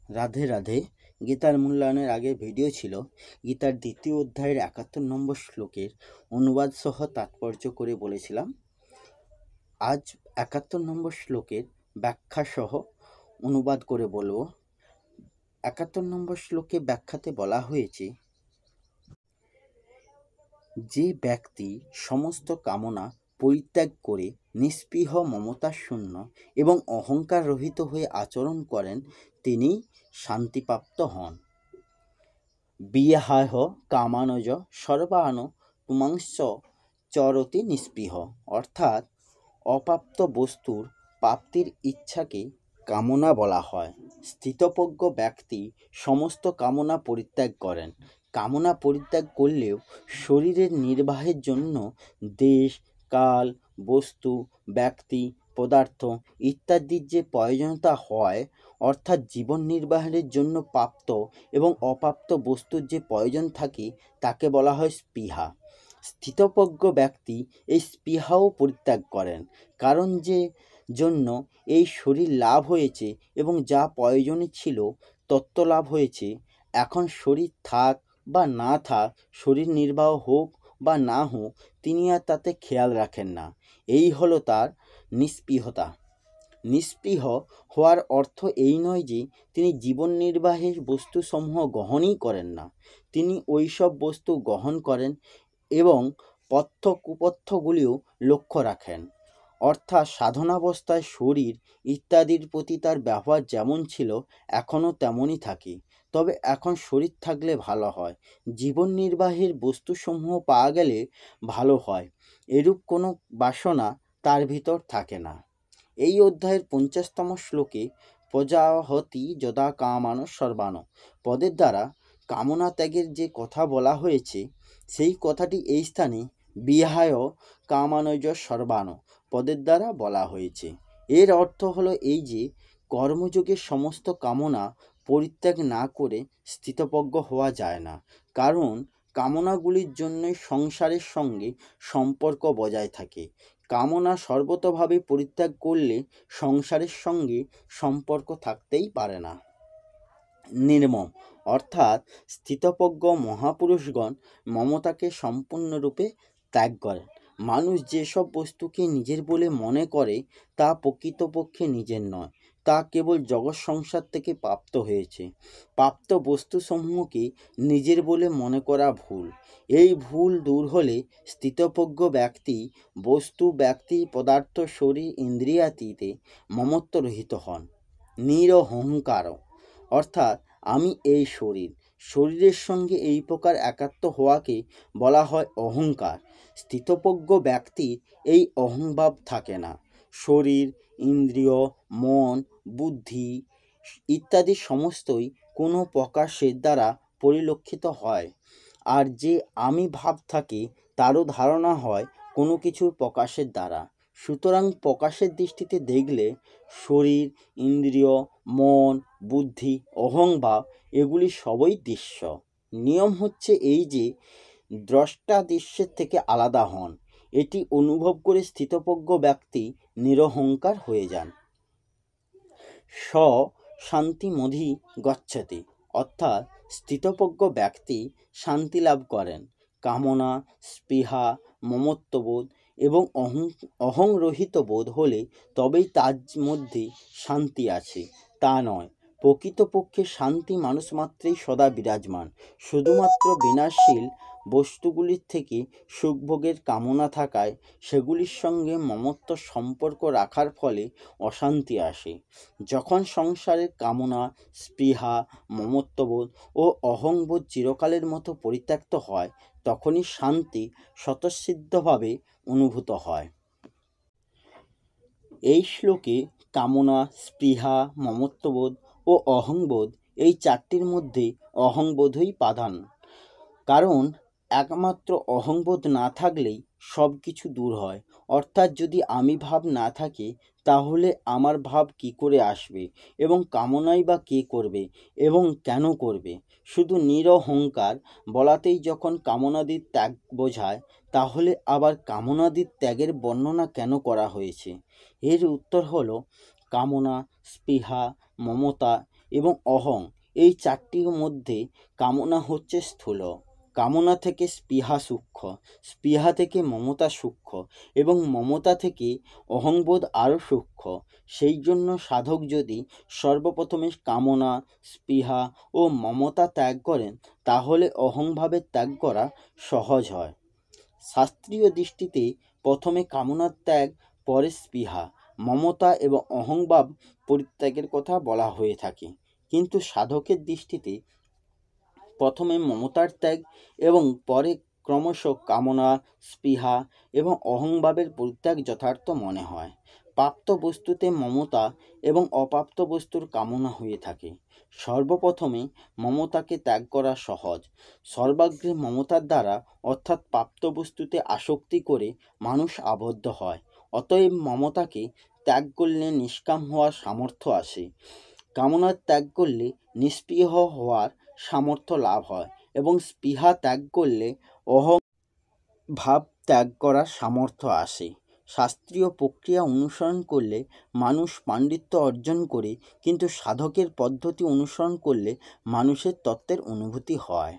রাধে রাধে। গীতার মূল্যায়নের আগের ভিডিও ছিল গীতার দ্বিতীয় অধ্যায়ের ৭১ নম্বর শ্লোকের অনুবাদ সহ তাৎপর্য করে বলেছিলাম। আজ ৭১ নম্বর শ্লোকের ব্যাখ্যা সহ অনুবাদ করে বলবো। ৭১ নম্বর শ্লোকে ব্যাখ্যাতে বলা হয়েছে, যে ব্যক্তি সমস্ত কামনা পরিত্যাগ করে নিস্পৃহ মমতাশূন্য এবং অহংকার রহিত হয়ে আচরণ করেন তিনি শান্তিপ্রাপ্ত হন। বিহায় কামানজ সর্বান পুমাংস চরতি নিস্পৃহ, অর্থাৎ অপ্রাপ্ত বস্তুর প্রাপ্তির ইচ্ছাকে কামনা বলা হয়। স্থিতপ্রজ্ঞ ব্যক্তি সমস্ত কামনা পরিত্যাগ করেন। কামনা পরিত্যাগ করলেও শরীরের নির্বাহের জন্য দেশ, কাল, বস্তু, ব্যক্তি, পদার্থ ইত্যাদির যে প্রয়োজনীয়তা হয়, অর্থাৎ জীবন নির্বাহের জন্য প্রাপ্ত এবং অপ্রাপ্ত বস্তুর যে প্রয়োজন থাকে, তাকে বলা হয় স্পৃহা। স্থিতপ্রজ্ঞ ব্যক্তি এই স্পৃহাও পরিত্যাগ করেন, কারণ যে জন্য এই শরীর লাভ হয়েছে এবং যা প্রয়োজনে ছিল তত্ত্ব লাভ হয়েছে, এখন শরীর থাক বা না থাক, শরীর নির্বাহ হোক বা না হোক, তিনি আর তাতে খেয়াল রাখেন না। এই হলো তার নিস্পৃহতা। নিস্পৃহ হওয়ার অর্থ এই নয় যে তিনি জীবন নির্বাহের বস্তুসমূহ গ্রহণই করেন না। তিনি ওইসব বস্তু গ্রহণ করেন এবং পথ্য কুপথ্যগুলিও লক্ষ্য রাখেন। অর্থাৎ সাধনাবস্থায় শরীর ইত্যাদির প্রতি তার ব্যবহার যেমন ছিল এখনও তেমনই থাকে, তবে এখন শরীর থাকলে ভালো হয়, জীবন নির্বাহের বস্তুসমূহ পাওয়া গেলে ভালো হয়, এরূপ কোনো বাসনা তার ভিতর থাকে না। এই অধ্যায়ের ৫০তম শ্লোকে প্রজাহতি যদা কামান সর্বান পদের দ্বারা কামনা ত্যাগের যে কথা বলা হয়েছে, সেই কথাটি এই স্থানে বিহায় কামানজ সর্বান পদের দ্বারা বলা হয়েছে। এর অর্থ হলো এই যে কর্মযোগে সমস্ত কামনা পরিত্যাগ না করে স্থিতপ্রজ্ঞ হওয়া যায় না, কারণ কামনাগুলির জন্যই সংসারের সঙ্গে সম্পর্ক বজায় থাকে। কামনা সর্বতোভাবে পরিত্যাগ করলে সংসারের সঙ্গে সম্পর্ক থাকতেই পারে না। নির্মম, অর্থাৎ স্থিতপ্রজ্ঞ মহাপুরুষগণ মমতাকে সম্পূর্ণরূপে ত্যাগ করেন। মানুষ যেসব বস্তুকে নিজের বলে মনে করে তা প্রকৃতপক্ষে নিজের নয়, তা কেবল জগৎ সংসার থেকে প্রাপ্ত হয়েছে। প্রাপ্ত বস্তুসমূহকে নিজের বলে মনে করা ভুল। এই ভুল দূর হলে স্থিতপ্রজ্ঞ ব্যক্তি বস্তু, ব্যক্তি, পদার্থ, শরীর, ইন্দ্রিয়াতীতে মমত্বরহিত হন। নিরহংকার, অর্থাৎ আমি এই শরীর, শরীরের সঙ্গে এই প্রকার একাত্ম হওয়াকে বলা হয় অহংকার। স্থিতপ্রজ্ঞ ব্যক্তির এই অহংভাব থাকে না। শরীর, ইন্দ্রিয়, মন, বুদ্ধি ইত্যাদি সমস্তই কোনো প্রকাশের দ্বারা পরিলক্ষিত হয়, আর যে আমি ভাব থাকে তারও ধারণা হয় কোনো কিছুর প্রকাশের দ্বারা। সুতরাং প্রকাশের দৃষ্টিতে দেখলে শরীর, ইন্দ্রিয়, মন, বুদ্ধি, অহংভাব এগুলি সবই দৃশ্য। নিয়ম হচ্ছে এই যে দ্রষ্টা দৃশ্যের থেকে আলাদা হন। এটি অনুভব করে স্থিতপ্রজ্ঞ ব্যক্তি নিরহংকার হয়ে যান। স শান্তিমধি গচ্ছতি, অর্থাৎ স্থিতপ্রজ্ঞ ব্যক্তি শান্তি লাভ করেন। কামনা, স্পৃহা, মমত্ববোধ এবং অহংরহিত বোধ হলে তবেই তার মধ্যে শান্তি আছে, তা নয়। প্রকৃতপক্ষে শান্তি মানুষ মাত্রেই সদা বিরাজমান। শুধুমাত্র বিনাশশীল বস্তুগুলির থেকে সুখভোগের কামনা থাকায় সেগুলির সঙ্গে মমত্ব সম্পর্ক রাখার ফলে অশান্তি আসে। যখন সংসারের কামনা, স্পৃহা, মমত্ববোধ ও অহংবোধ চিরকালের মতো পরিত্যক্ত হয়, তখনই শান্তি স্বতঃসিদ্ধভাবে অনুভূত হয়। এই শ্লোকে কামনা, স্পৃহা, মমত্ববোধ ও অহংবোধ এই চারটির মধ্যে অহংবোধই প্রাধান্য, কারণ একমাত্র অহংবোধ না থাকলেই সব কিছু দূর হয়। অর্থাৎ যদি আমি ভাব না থাকে তাহলে আমার ভাব কি করে আসবে, এবং কামনাই বা কে করবে এবং কেন করবে? শুধু নিরহংকার বলাতেই যখন কামনাদির ত্যাগ বোঝায়, তাহলে আবার কামনাদির ত্যাগের বর্ণনা কেন করা হয়েছে? এর উত্তর হলো কামনা, স্পৃহা, মমতা এবং অহং, এই চারটির মধ্যে কামনা হচ্ছে স্থূল, কামনা থেকে স্পৃহা সূক্ষ্ম, স্পৃহা থেকে মমতা সূক্ষ্ম এবং মমতা থেকে অহংবোধ আরও সূক্ষ্ম। সেই জন্য সাধক যদি সর্বপ্রথমে কামনা, স্পৃহা ও মমতা ত্যাগ করেন তাহলে অহংভাবের ত্যাগ করা সহজ হয়। শাস্ত্রীয় দৃষ্টিতে প্রথমে কামনার ত্যাগ, পরে স্পৃহা, মমতা এবং অহংভাব পরিত্যাগের কথা বলা হয়ে থাকে, কিন্তু সাধকের দৃষ্টিতে প্রথমে মমতার ত্যাগ এবং পরে ক্রমশ কামনা, স্পৃহা এবং অহংভাবের পরিত্যাগ যথার্থ মনে হয়। প্রাপ্ত বস্তুতে মমতা এবং অপ্রাপ্ত বস্তুর কামনা হয়ে থাকে। সর্বপ্রথমে মমতাকে ত্যাগ করা সহজ। সর্বাগ্রে মমতার দ্বারা অর্থাৎ প্রাপ্ত বস্তুতে আসক্তি করে মানুষ আবদ্ধ হয়। অতএব মমতাকে ত্যাগ করলে নিষ্কাম হওয়ার সামর্থ্য আসে। কামনার ত্যাগ করলে নিস্পৃহ হওয়ার সামর্থ্য লাভ হয় এবং স্পৃহা ত্যাগ করলে অহং ভাব ত্যাগ করার সামর্থ্য আসে। শাস্ত্রীয় প্রক্রিয়া অনুসরণ করলে মানুষ পাণ্ডিত্য অর্জন করে, কিন্তু সাধকের পদ্ধতি অনুসরণ করলে মানুষের তত্ত্বের অনুভূতি হয়।